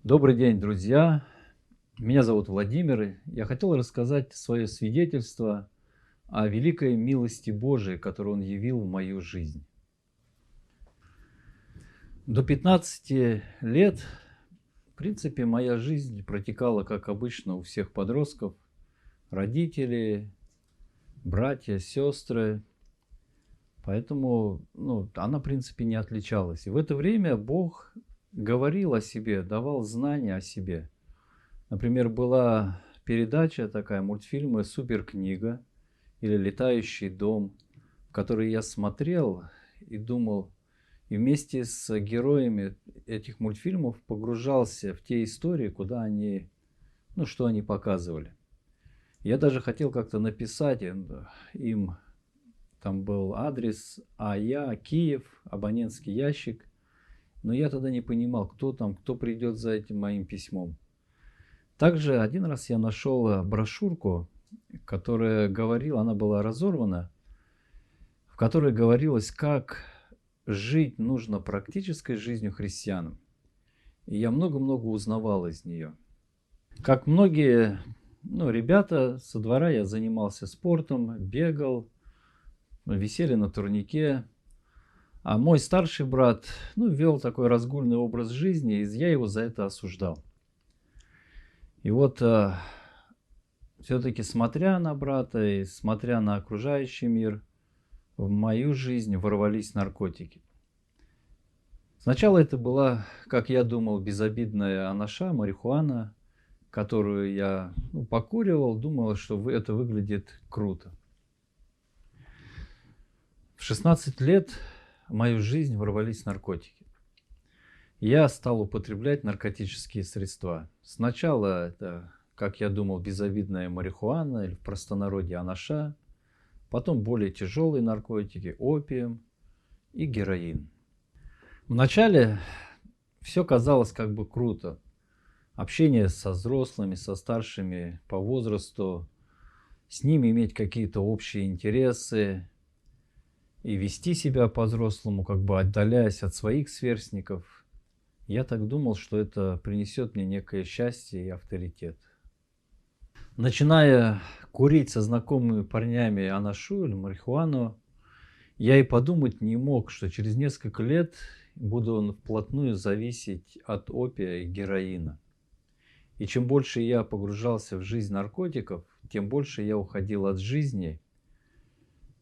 Добрый день, друзья! Меня зовут Владимир. Я хотел рассказать свое свидетельство о великой милости Божией, которую Он явил в мою жизнь. До 15 лет, в принципе, моя жизнь протекала, как обычно, у всех подростков. Родители, братья, сестры. Поэтому она, в принципе, не отличалась. И в это время Бог говорил о себе, давал знания о себе. Например, была передача такая, мультфильмы «Суперкнига» или «Летающий дом», в который я смотрел и думал, и вместе с героями этих мультфильмов погружался в те истории, куда они, что они показывали. Я даже хотел как-то написать им, там был адрес АЯ, Киев, абонентский ящик, но я тогда не понимал, кто там, кто придет за этим моим письмом. Также один раз я нашел брошюрку, которая говорила, она была разорвана, в которой говорилось, как жить нужно практической жизнью христианам. И я много-много узнавал из нее. Как многие ребята со двора, я занимался спортом, бегал, висели на турнике. А мой старший брат вел такой разгульный образ жизни, и я его за это осуждал. И вот все-таки смотря на брата и смотря на окружающий мир, в мою жизнь ворвались наркотики. Сначала это была, как я думал, безобидная анаша, марихуана, которую я покуривал, думал, что это выглядит круто. В 16 лет в мою жизнь ворвались наркотики. Я стал употреблять наркотические средства. Сначала это, как я думал, безобидная марихуана или в простонародье анаша, потом более тяжелые наркотики, опиум и героин. Вначале все казалось как бы круто. Общение со взрослыми, со старшими по возрасту, с ними иметь какие-то общие интересы и вести себя по-взрослому, как бы отдаляясь от своих сверстников. Я так думал, что это принесет мне некое счастье и авторитет. Начиная курить со знакомыми парнями анашу или марихуану, я и подумать не мог, что через несколько лет буду вплотную зависеть от опия и героина. И чем больше я погружался в жизнь наркотиков, тем больше я уходил от жизни,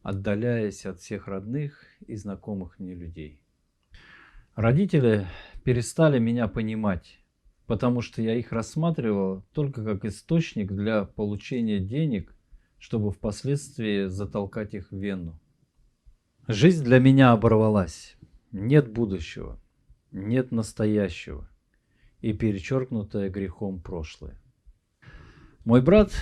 отдаляясь от всех родных и знакомых мне людей. Родители перестали меня понимать, потому что я их рассматривал только как источник для получения денег, чтобы впоследствии затолкать их в вену. Жизнь для меня оборвалась. Нет будущего, нет настоящего и перечеркнутое грехом прошлое. Мой брат,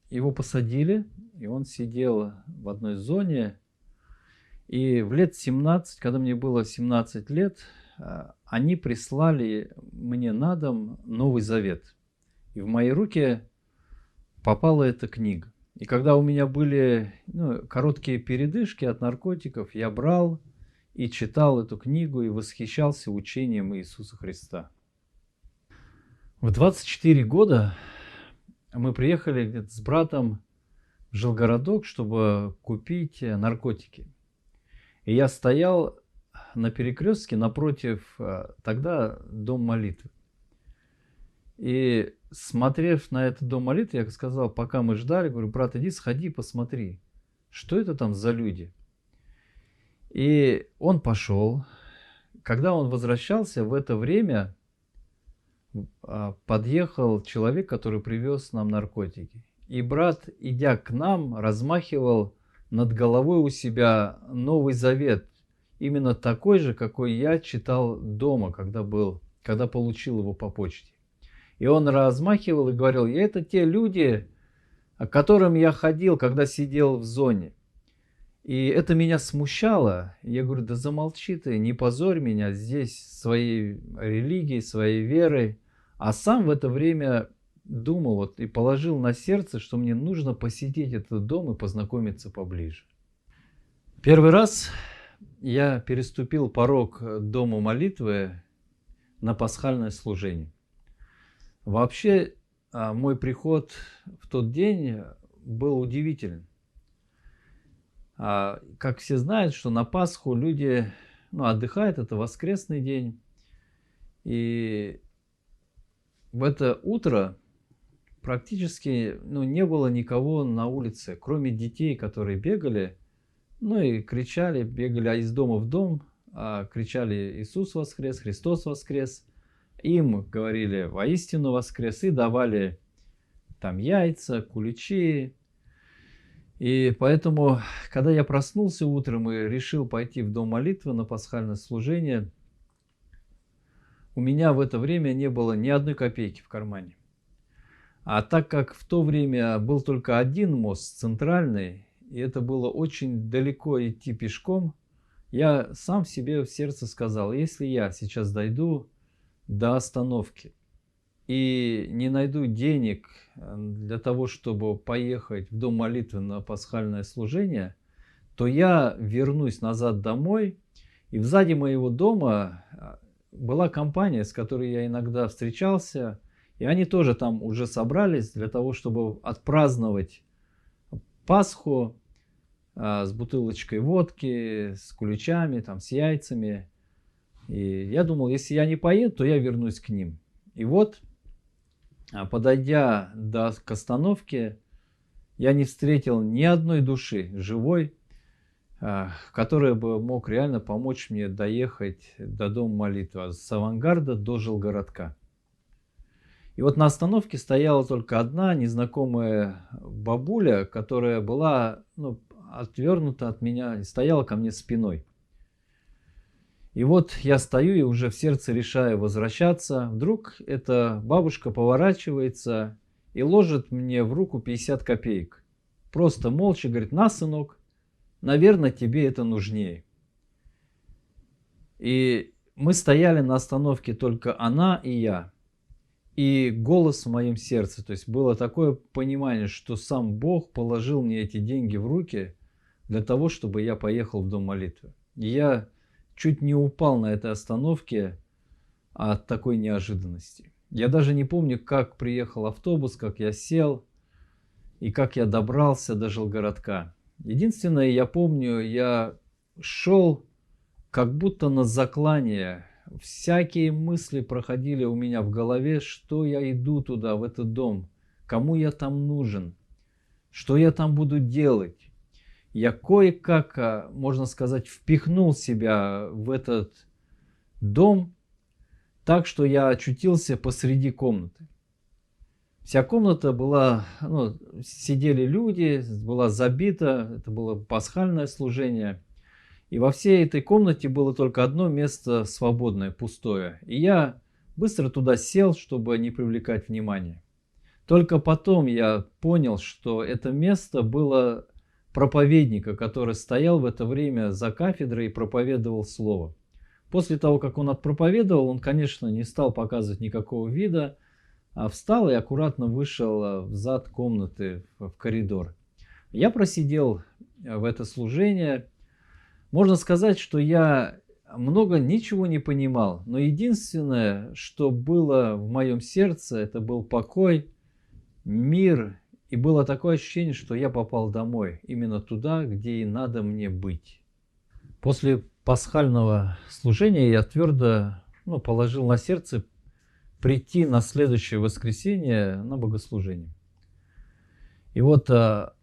его посадили, и он сидел в одной зоне. И в лет 17, когда мне было 17 лет, они прислали мне на дом Новый Завет. И в мои руки попала эта книга. И когда у меня были короткие передышки от наркотиков, я брал и читал эту книгу и восхищался учением Иисуса Христа. В 24 года мы приехали с братом в жилгородок, чтобы купить наркотики. И я стоял на перекрестке напротив тогда Дом молитвы. И смотрев на этот Дом молитвы, я сказал, пока мы ждали, говорю, брат, иди сходи, посмотри, что это там за люди. И он пошел. Когда он возвращался, в это время подъехал человек, который привез нам наркотики. И брат, идя к нам, размахивал над головой у себя Новый Завет, именно такой же, какой я читал дома, когда получил его по почте. И он размахивал и говорил, это те люди, к которым я ходил, когда сидел в зоне. И это меня смущало. Я говорю, да замолчи ты, не позорь меня здесь своей религией, своей верой. А сам в это время думал и положил на сердце, что мне нужно посетить этот дом и познакомиться поближе. Первый раз я переступил порог дома молитвы, на пасхальное служение. Вообще, мой приход в тот день был удивителен. Как все знают, что на Пасху люди отдыхают, это воскресный день. И в это утро практически не было никого на улице, кроме детей, которые бегали, и кричали, бегали из дома в дом, кричали «Иисус воскрес! Христос воскрес!». Им говорили «Воистину воскрес!» и давали там яйца, куличи. И поэтому, когда я проснулся утром и решил пойти в дом молитвы на пасхальное служение, у меня в это время не было ни одной копейки в кармане. А так как в то время был только один мост, центральный, и это было очень далеко идти пешком, я сам себе в сердце сказал, если я сейчас дойду до остановки и не найду денег для того, чтобы поехать в дом молитвы на пасхальное служение, то я вернусь назад домой, и сзади моего дома была компания, с которой я иногда встречался, и они тоже там уже собрались для того, чтобы отпраздновать Пасху с бутылочкой водки, с куличами, с яйцами. И я думал, если я не поеду, то я вернусь к ним. И вот, подойдя к остановке, я не встретил ни одной души живой, который бы мог реально помочь мне доехать до дома молитвы, с авангарда до Жилгородка. И вот на остановке стояла только одна незнакомая бабуля, которая была отвернута от меня и стояла ко мне спиной. И вот я стою и уже в сердце решаю возвращаться. Вдруг эта бабушка поворачивается и ложит мне в руку 50 копеек. Просто молча говорит: на, сынок, наверное, тебе это нужнее. И мы стояли на остановке только она и я. И голос в моем сердце, то есть было такое понимание, что сам Бог положил мне эти деньги в руки для того, чтобы я поехал в дом молитвы. И я чуть не упал на этой остановке от такой неожиданности. Я даже не помню, как приехал автобус, как я сел и как я добрался до Жилгородка. Единственное, я помню, я шел как будто на заклание. Всякие мысли проходили у меня в голове, что я иду туда, в этот дом, кому я там нужен, что я там буду делать. Я кое-как, можно сказать, впихнул себя в этот дом так, что я очутился посреди комнаты. Вся комната была, сидели люди, была забита, это было пасхальное служение. И во всей этой комнате было только одно место свободное, пустое. И я быстро туда сел, чтобы не привлекать внимания. Только потом я понял, что это место было проповедника, который стоял в это время за кафедрой и проповедовал слово. После того, как он отпроповедовал, он, конечно, не стал показывать никакого вида, а встал и аккуратно вышел в зад комнаты, в коридор. Я просидел в это служение. Можно сказать, что я ничего не понимал, но единственное, что было в моем сердце, это был покой, мир, и было такое ощущение, что я попал домой, именно туда, где и надо мне быть. После пасхального служения я твердо положил на сердце прийти на следующее воскресенье на богослужение. И вот в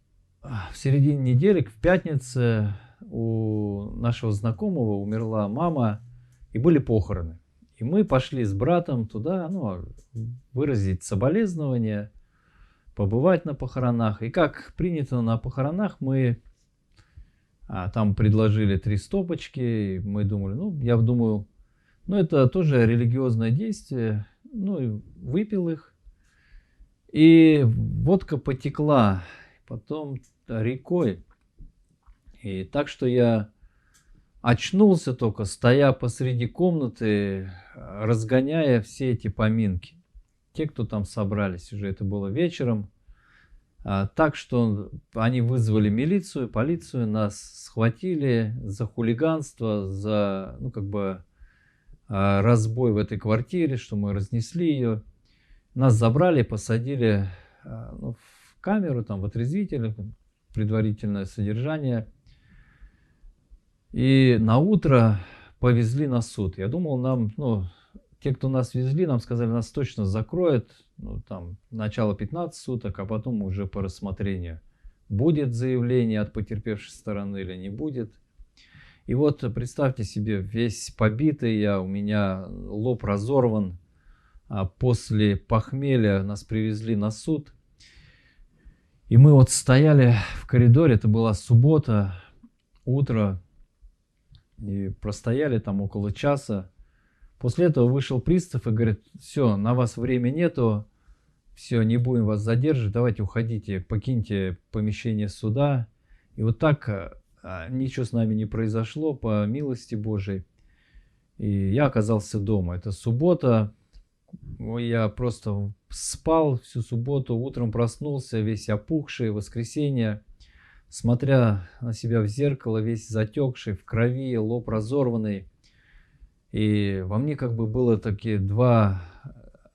середине недели, в пятницу, у нашего знакомого умерла мама, и были похороны. И мы пошли с братом туда, выразить соболезнования, побывать на похоронах. И как принято на похоронах, мы там предложили 3 стопочки, и мы думали, я думаю, это тоже религиозное действие, и выпил их. И водка потекла потом рекой. И так что я очнулся только, стоя посреди комнаты, разгоняя все эти поминки. Те, кто там собрались, уже это было вечером. Так что они вызвали милицию, полицию, нас схватили за хулиганство, за разбой в этой квартире, что мы разнесли ее. Нас забрали, посадили ну, в камеру, там, в отрезвитель, предварительное содержание. И на утро повезли на суд. Я думал, нам, ну, те, кто нас везли, нам сказали, нас точно закроют, ну, там, начало 15 суток, а потом уже по рассмотрению. Будет заявление от потерпевшей стороны или не будет. И вот представьте себе, весь побитый я, у меня лоб разорван. А после похмелья нас привезли на суд. И мы вот стояли в коридоре, это была суббота, утро, и простояли там около часа. После этого вышел пристав и говорит: все, на вас времени нету, все, не будем вас задерживать, давайте уходите, покиньте помещение суда. И вот так ничего с нами не произошло, по милости Божией. И я оказался дома. Это суббота, я просто спал всю субботу, утром проснулся весь опухший, воскресенье, смотря на себя в зеркало, весь затекший, в крови, лоб разорванный. И во мне как бы было такие два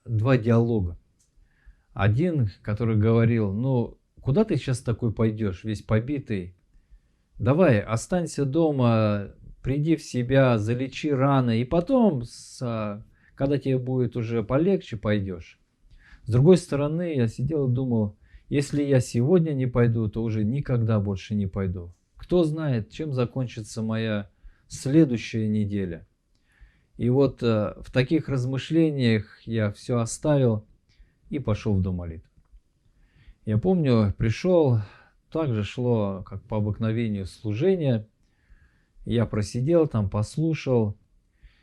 диалога. Один, который говорил: ну, куда ты сейчас такой пойдешь, весь побитый? Давай, останься дома, приди в себя, залечи раны, и потом, когда тебе будет уже полегче, пойдешь. С другой стороны, я сидел и думал, если я сегодня не пойду, то уже никогда больше не пойду. Кто знает, чем закончится моя следующая неделя. И вот в таких размышлениях я все оставил и пошел в дом молитвы. Я помню, пришел, также шло, как по обыкновению, служение. Я просидел там, послушал.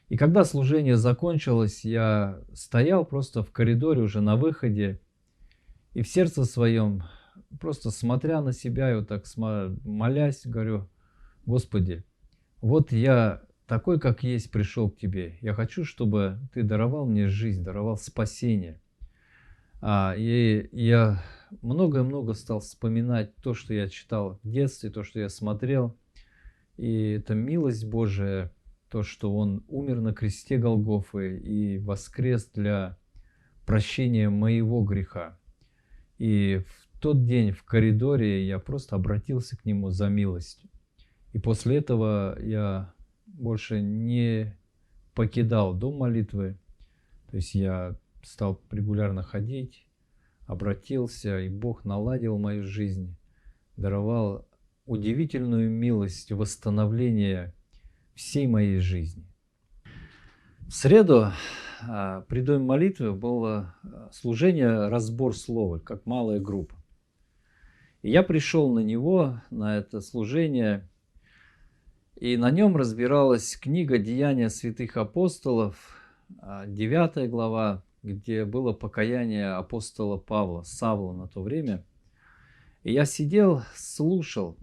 И когда служение закончилось, я стоял просто в коридоре уже на выходе. И в сердце своем, просто смотря на себя и вот так молясь, говорю: Господи, вот я такой, как есть, пришел к Тебе. Я хочу, чтобы Ты даровал мне жизнь, даровал спасение. И я много-много стал вспоминать то, что я читал в детстве, то, что я смотрел. И это милость Божия, то, что Он умер на кресте Голгофы и воскрес для прощения моего греха. И в тот день в коридоре я просто обратился к Нему за милостью. И после этого я больше не покидал дом молитвы. То есть я стал регулярно ходить, обратился, и Бог наладил мою жизнь, даровал удивительную милость восстановления всей моей жизни. В среду при доме молитвы было служение «Разбор слова», как малая группа. И я пришел на него, на это служение, и на нем разбиралась книга «Деяния святых апостолов», 9 глава, где было покаяние апостола Павла, Савла на то время. И я сидел, слушал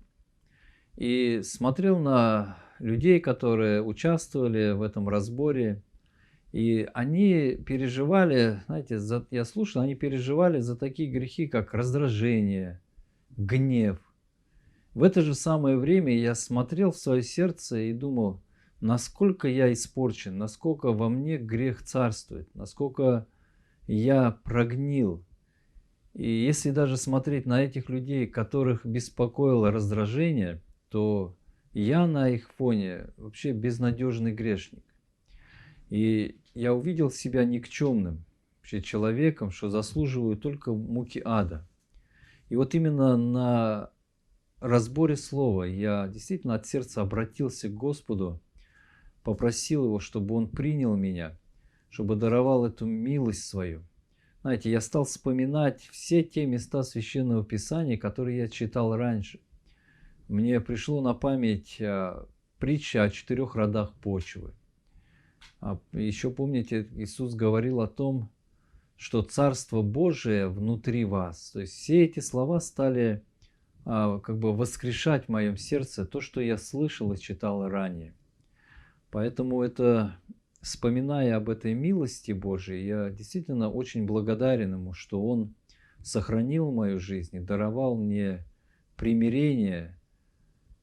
и смотрел на людей, которые участвовали в этом разборе. И они переживали, знаете, я слушал, они переживали за такие грехи, как раздражение, гнев. В это же самое время я смотрел в свое сердце и думал, насколько я испорчен, насколько во мне грех царствует, насколько я прогнил. И если даже смотреть на этих людей, которых беспокоило раздражение, то я на их фоне вообще безнадежный грешник. И я увидел себя никчемным вообще человеком, что заслуживаю только муки ада. И вот именно на разборе слова я действительно от сердца обратился к Господу, попросил Его, чтобы Он принял меня, чтобы даровал эту милость свою. Знаете, я стал вспоминать все те места Священного Писания, которые я читал раньше. Мне пришло на память притча о 4 родах почвы. Еще помните, Иисус говорил о том, что Царство Божие внутри вас. То есть все эти слова стали как бы воскрешать в моем сердце то, что я слышал и читал ранее. Поэтому это, вспоминая об этой милости Божией, я действительно очень благодарен Ему, что Он сохранил мою жизнь и даровал мне примирение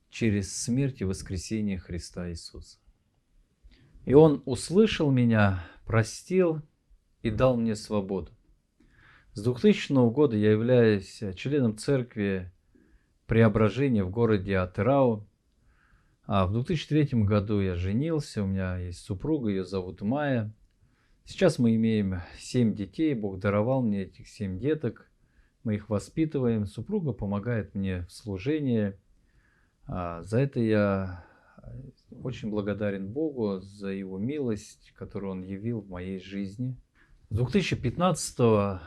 через смерть и воскресение Христа Иисуса. И Он услышал меня, простил и дал мне свободу. С 2000 года я являюсь членом церкви Преображения в городе Атырау. А в 2003 году я женился, у меня есть супруга, ее зовут Майя. Сейчас мы имеем 7 детей, Бог даровал мне этих 7 деток, мы их воспитываем, супруга помогает мне в служении. За это я очень благодарен Богу за Его милость, которую Он явил в моей жизни. С 2015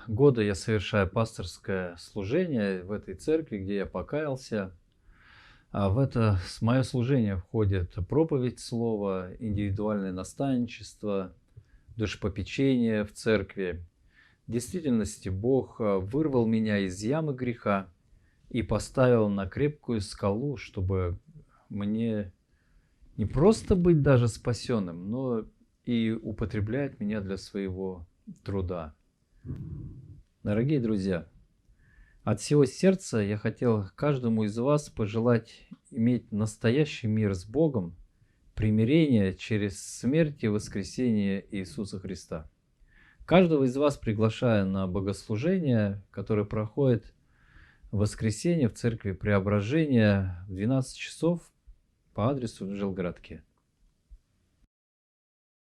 года я совершаю пасторское служение в этой церкви, где я покаялся. В это мое служение входит проповедь слова, индивидуальное наставничество, душепопечение в церкви. В действительности Бог вырвал меня из ямы греха и поставил на крепкую скалу, чтобы мне не просто быть даже спасенным, но и употреблять меня для своего труда. Дорогие друзья, от всего сердца я хотел каждому из вас пожелать иметь настоящий мир с Богом, примирение через смерть и воскресение Иисуса Христа. Каждого из вас приглашаю на богослужение, которое проходит в воскресенье в церкви Преображения в 12 часов по адресу в Желгородке.